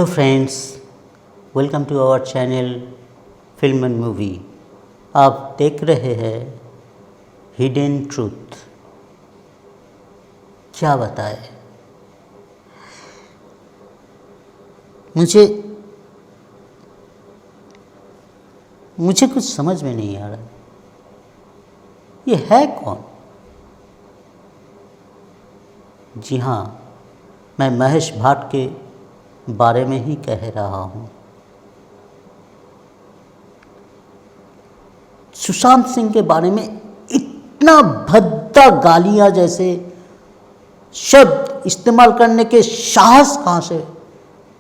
Hello friends, welcome to our channel film and movie. आप देख रहे हैं हिडन ट्रूथ। क्या बताए, मुझे कुछ समझ में नहीं आ रहा। ये है कौन? जी हाँ, मैं महेश भाट के बारे में ही कह रहा हूँ। सुशांत सिंह के बारे में इतना भद्दा गालियाँ जैसे शब्द इस्तेमाल करने के साहस कहाँ से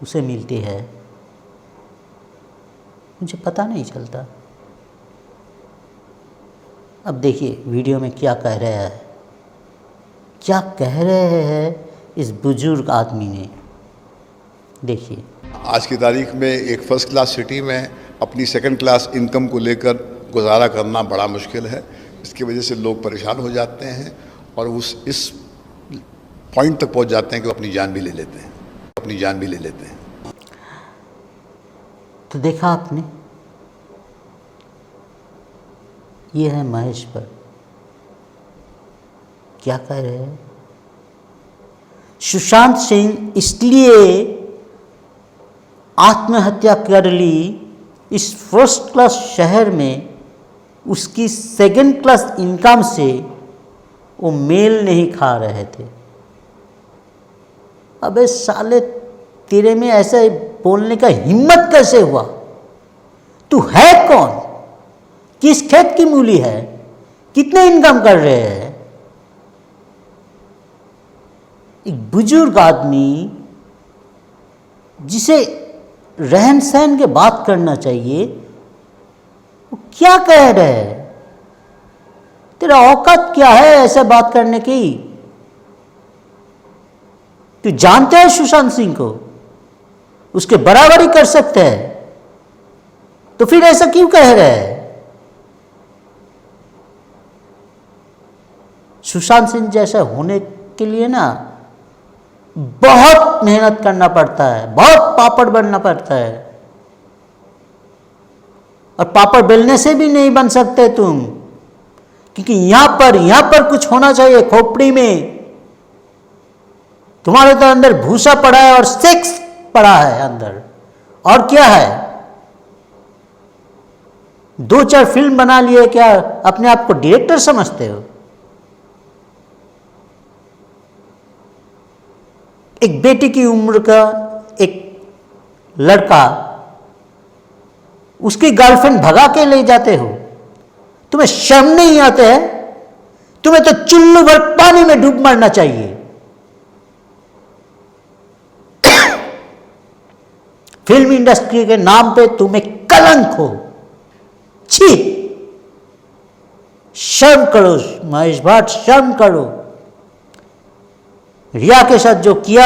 उसे मिलती है, मुझे पता नहीं चलता। अब देखिए वीडियो में क्या कह रहे हैं इस बुजुर्ग आदमी ने। देखिए, आज की तारीख में एक फर्स्ट क्लास सिटी में अपनी सेकंड क्लास इनकम को लेकर गुजारा करना बड़ा मुश्किल है। इसकी वजह से लोग परेशान हो जाते हैं और इस पॉइंट तक पहुंच जाते हैं कि वो अपनी जान भी ले लेते हैं। तो देखा आपने, ये है महेश भट्ट। क्या कह रहे हैं? सुशांत सिंह इसलिए आत्महत्या कर ली इस फर्स्ट क्लास शहर में, उसकी सेकंड क्लास इनकम से वो मेल नहीं खा रहे थे। अबे साले, तेरे में ऐसे बोलने का हिम्मत कैसे हुआ? तू है कौन? किस खेत की मूली है? कितने इनकम कर रहे हैं? एक बुजुर्ग आदमी जिसे रहन सहन के बात करना चाहिए, वो क्या कह रहे हैं? तेरा औकात क्या है ऐसे बात करने की? तू जानते है सुशांत सिंह को? उसके बराबरी कर सकते हैं, तो फिर ऐसा क्यों कह रहे हैं? सुशांत सिंह जैसा होने के लिए ना बहुत मेहनत करना पड़ता है, बहुत पापड़ बनना पड़ता है। और पापड़ बेलने से भी नहीं बन सकते तुम, क्योंकि यहां पर कुछ होना चाहिए। खोपड़ी में तुम्हारे तो अंदर भूसा पड़ा है और सेक्स पड़ा है अंदर। और क्या है? 2-4 फिल्म बना लिए, क्या अपने आप को डायरेक्टर समझते हो? एक बेटी की उम्र का एक लड़का, उसकी गर्लफ्रेंड भगा के ले जाते हो। तुम्हें शर्म नहीं आते है? तुम्हें तो चुल्लू भर पानी में डूब मरना चाहिए। फिल्म इंडस्ट्री के नाम पे तुम्हें कलंक हो। छी, शर्म करो महेश भाट, शर्म करो। रिया के साथ जो किया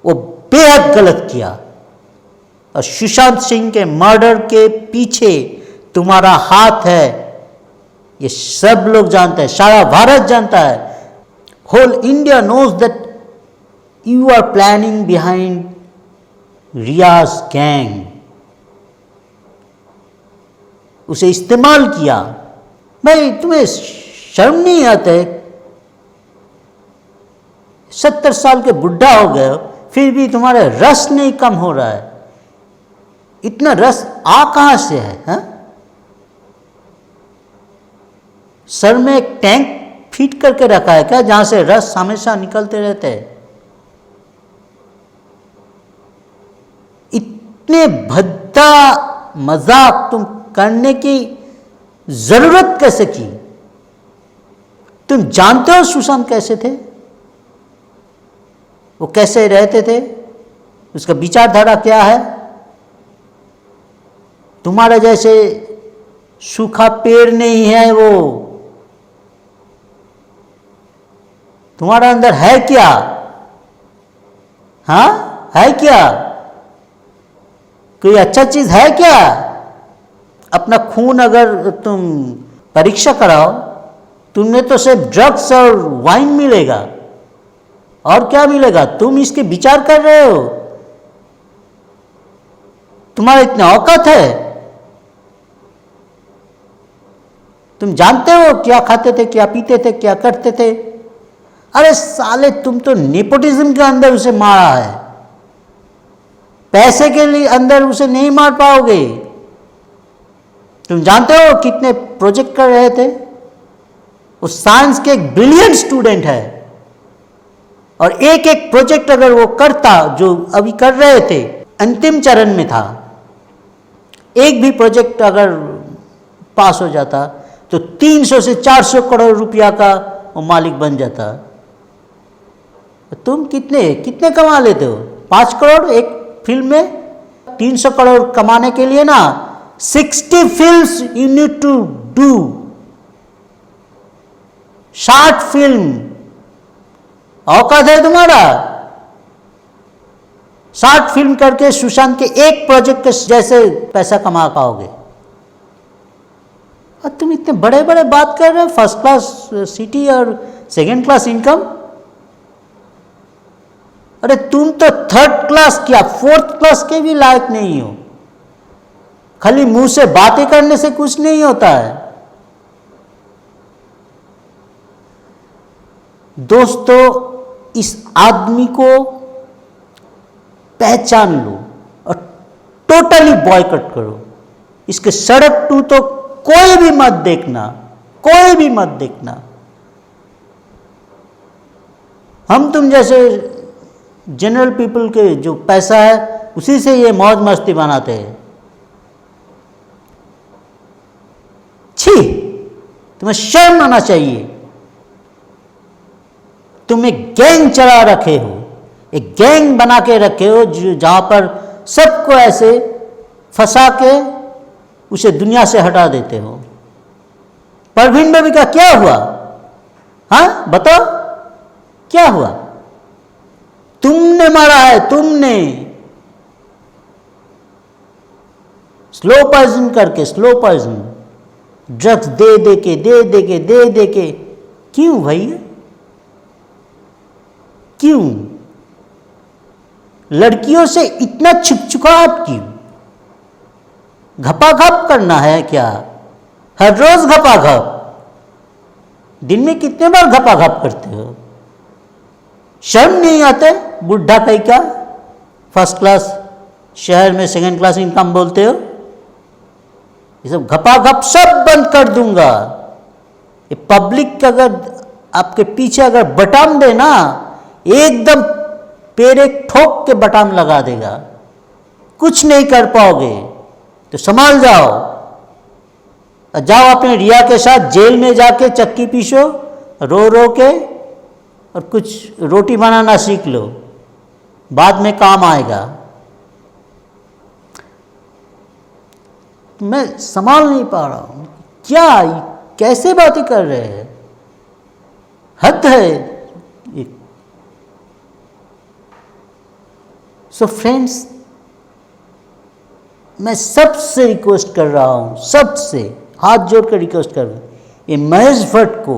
वो बेहद गलत किया। और सुशांत सिंह के मर्डर के पीछे तुम्हारा हाथ है, ये सब लोग जानते हैं, सारा भारत जानता है। Whole India knows that you are planning behind Riyaz gang. उसे इस्तेमाल किया। भाई, तुम्हें शर्म नहीं आते? 70 साल के बुढ़ा हो गए हो, फिर भी तुम्हारा रस नहीं कम हो रहा है। इतना रस आ कहां से है? हा? सर में एक टैंक फिट करके रखा है क्या, जहां से रस हमेशा निकलते रहते हैं? इतने भद्दा मजाक तुम करने की जरूरत कैसे की? तुम जानते हो सुशांत कैसे थे? वो कैसे रहते थे? उसका विचारधारा क्या है? तुम्हारे जैसे सूखा पेड़ नहीं है वो। तुम्हारा अंदर है क्या? हाँ, है क्या? कोई अच्छा चीज है क्या? अपना खून अगर तुम परीक्षा कराओ, तुम्हें तो सिर्फ ड्रग्स और वाइन मिलेगा। और क्या मिलेगा? तुम इसके विचार कर रहे हो? तुम्हारा इतना औकात है? तुम जानते हो क्या खाते थे, क्या पीते थे, क्या करते थे? अरे साले, तुम तो नेपोटिज्म के अंदर उसे मारा है, पैसे के लिए अंदर उसे नहीं मार पाओगे। तुम जानते हो कितने प्रोजेक्ट कर रहे थे? वो साइंस के एक ब्रिलियंट स्टूडेंट है, और एक एक प्रोजेक्ट अगर वो करता जो अभी कर रहे थे, अंतिम चरण में था, एक भी प्रोजेक्ट अगर पास हो जाता तो 300 से 400 करोड़ रुपया का वो मालिक बन जाता। तुम कितने कितने कमा लेते हो? 5 करोड़ एक फिल्म में। 300 करोड़ कमाने के लिए ना 60 films you need to do. 60 film औकात है तुम्हारा? 60 फिल्म करके सुशांत के एक प्रोजेक्ट के जैसे पैसा कमा पाओगे? और तुम इतने बड़े बड़े बात कर रहे हो, फर्स्ट क्लास सिटी और सेकंड क्लास इनकम। अरे तुम तो थर्ड क्लास क्या, फोर्थ क्लास के भी लायक नहीं हो। खाली मुंह से बातें करने से कुछ नहीं होता है। दोस्तों, इस आदमी को पहचान लो और टोटली बॉयकॉट करो। इसके सड़क टू तो कोई भी मत देखना, कोई भी मत देखना। हम तुम जैसे जनरल पीपल के जो पैसा है उसी से ये मौज मस्ती बनाते हैं। छी, तुम्हें शर्म आना चाहिए। तुम एक गैंग चला रखे हो, एक गैंग बना के रखे हो जहां पर सबको ऐसे फंसा के उसे दुनिया से हटा देते हो। परवीन बेबी का क्या हुआ? हाँ बताओ, क्या हुआ? तुमने मारा है, तुमने। स्लो पॉइजन करके, स्लो पॉइजन, ड्रग्स दे दे के, दे दे के, दे दे के। क्यों भैया, क्यों? लड़कियों से इतना छुपछुकाहट क्यों? घपाघप करना है क्या? हर रोज घपाघप? दिन में कितने बार घपाघप करते हो? शर्म नहीं आते? बुढ़ा कहीं का, फर्स्ट क्लास शहर में सेकंड क्लास इनकम बोलते हो। ये सब घपाघप सब बंद कर दूंगा। ये पब्लिक अगर आपके पीछे अगर बटाम दे ना, एकदम पैर एक ठोक के बटाम लगा देगा, कुछ नहीं कर पाओगे। तो संभाल जाओ, जाओ अपने रिया के साथ जेल में जाके चक्की पीसो रो रो के, और कुछ रोटी बनाना सीख लो, बाद में काम आएगा। मैं संभाल नहीं पा रहा हूं, क्या कैसे बातें कर रहे हैं? हद है। सो फ्रेंड्स, मैं सबसे रिक्वेस्ट कर रहा हूं, सबसे हाथ जोड़कर रिक्वेस्ट कर रहा हूं, ये महेश भट्ट को,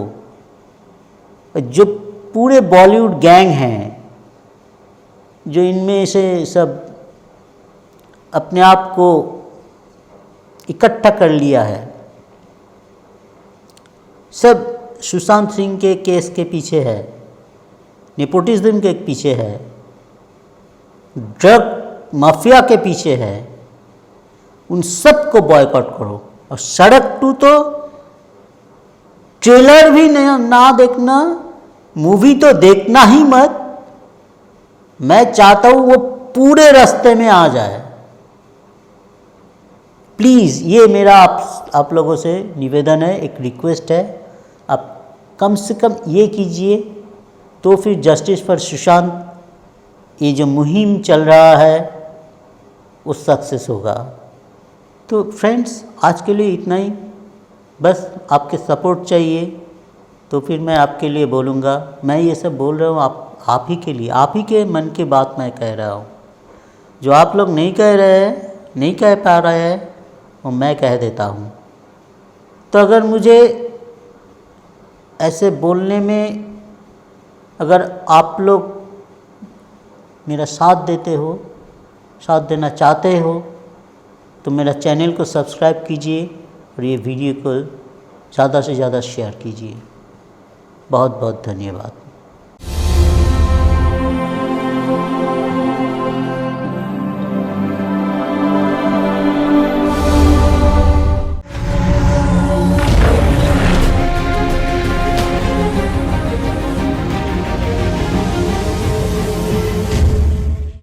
जो पूरे बॉलीवुड गैंग हैं, जो इनमें से सब अपने आप को इकट्ठा कर लिया है, सब सुशांत सिंह के केस के पीछे है, नेपोटिज्म के पीछे है, ड्रग माफिया के पीछे है। उन सब को बॉयकॉट करो। और सड़क टू तो ट्रेलर भी ना देखना, मूवी तो देखना ही मत। मैं चाहता हूं वो पूरे रास्ते में आ जाए। प्लीज़, ये मेरा आप लोगों से निवेदन है, एक रिक्वेस्ट है। आप कम से कम ये कीजिए, तो फिर जस्टिस फॉर सुशांत ये जो मुहिम चल रहा है वो सक्सेस होगा। तो फ्रेंड्स, आज के लिए इतना ही। बस आपके सपोर्ट चाहिए, तो फिर मैं आपके लिए बोलूँगा। मैं ये सब बोल रहा हूँ आप ही के लिए, आप ही के मन की बात मैं कह रहा हूँ। जो आप लोग नहीं कह रहे हैं, नहीं कह पा रहे हैं, वो मैं कह देता हूँ। तो अगर मुझे ऐसे बोलने में अगर आप लोग मेरा साथ देते हो, साथ देना चाहते हो, तो मेरा चैनल को सब्सक्राइब कीजिए और ये वीडियो को ज़्यादा से ज़्यादा शेयर कीजिए। बहुत बहुत धन्यवाद।